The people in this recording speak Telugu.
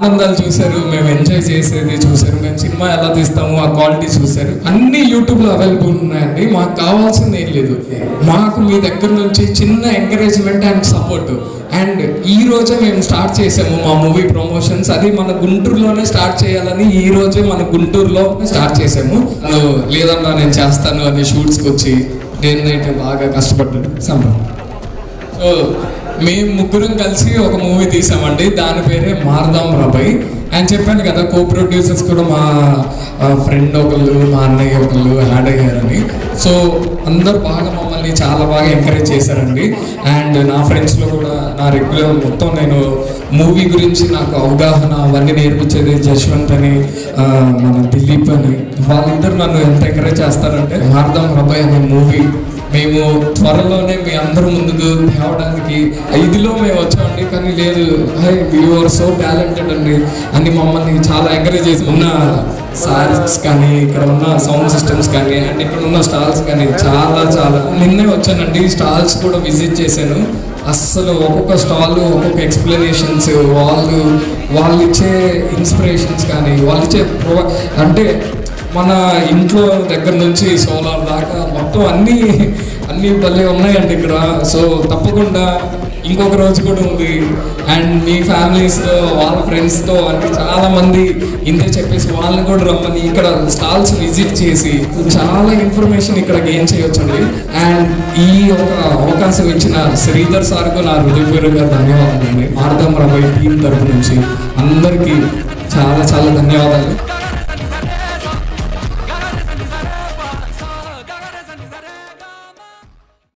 ఆనందాలు చూశారు, మేము ఎంజాయ్ చేసేది చూశారు, మేము సినిమా ఎలా తీస్తాము ఆ క్వాలిటీ చూశారు. అన్ని యూట్యూబ్లో అవైలబుల్ ఉన్నాయండి. మాకు కావాల్సింది ఏం లేదు, మాకు మీ దగ్గర నుంచి చిన్న ఎంకరేజ్మెంట్ అండ్ సపోర్ట్. అండ్ ఈ రోజే మేము స్టార్ట్ చేసాము మా మూవీ ప్రమోషన్స్. అది మన గుంటూరులోనే స్టార్ట్ చేయాలని ఈ రోజే మన గుంటూరులో స్టార్ట్ చేసాము. లేదన్నా నేను చేస్తాను అని షూట్స్కి వచ్చి నేనైతే బాగా కష్టపడ్డాను సంభవం. సో మేము ముగ్గురం కలిసి ఒక మూవీ తీసామండి, దాని పేరే మారదాం రాబాయ్. అని చెప్పాను కదా, కో ప్రొడ్యూసర్స్ కూడా మా ఫ్రెండ్ ఒకళ్ళు, మా అన్నయ్య ఒకళ్ళు యాడ్ అయ్యారని. సో అందరు బాగా మమ్మల్ని చాలా బాగా ఎంకరేజ్ చేశారండి. అండ్ నా ఫ్రెండ్స్లో కూడా నా రెగ్యులర్ మొత్తం నేను మూవీ గురించి నాకు అవగాహన అవన్నీ నేర్పించేది జశ్వంత్ అని, మన దిలీప్ అని, వాళ్ళిద్దరు నన్ను ఎంత ఎంకరేజ్ చేస్తారంటే మారదాం రాబాయ్ అనే మూవీ మేము త్వరలోనే మీ అందరూ ముందుకు తేవడానికి ఇదిలో మేము వచ్చామండి. కానీ లేదు, యూ ఆర్ సో టాలెంటెడ్ అండి అని మమ్మల్ని చాలా ఎంకరేజ్ చేసి ఉన్న సారీస్ కానీ, ఇక్కడ ఉన్న సౌండ్ సిస్టమ్స్ కానీ, అండ్ ఇక్కడ ఉన్న స్టాల్స్ కానీ చాలా చాలా నిన్నే వచ్చానండి. స్టాల్స్ కూడా విజిట్ చేశాను. అస్సలు ఒక్కొక్క స్టాల్ ఒక్కొక్క ఎక్స్ప్లెనేషన్స్, వాళ్ళు ఇచ్చే ఇన్స్పిరేషన్స్ కానీ, వాళ్ళు ఇచ్చే అంటే మన ఇంట్లో దగ్గర నుంచి సోలార్ దాకా మొత్తం అన్నీ భలే ఉన్నాయండి ఇక్కడ. సో తప్పకుండా ఇంకొక రోజు కూడా ఉంది. అండ్ మీ ఫ్యామిలీస్తో వాళ్ళ ఫ్రెండ్స్తో అంటే చాలామంది ఇంతే చెప్పేసి వాళ్ళని కూడా రమ్మని ఇక్కడ స్టాల్స్ విజిట్ చేసి చాలా ఇన్ఫర్మేషన్ ఇక్కడ గెయిన్ చేయొచ్చండి. అండ్ ఈ ఒక అవకాశం ఇచ్చిన శ్రీధర్ సార్కు నా హృదయపూర్వక ధన్యవాదాలండి. మారదాం రాబాయ్ టీం తరపు నుంచి అందరికీ చాలా చాలా ధన్యవాదాలు.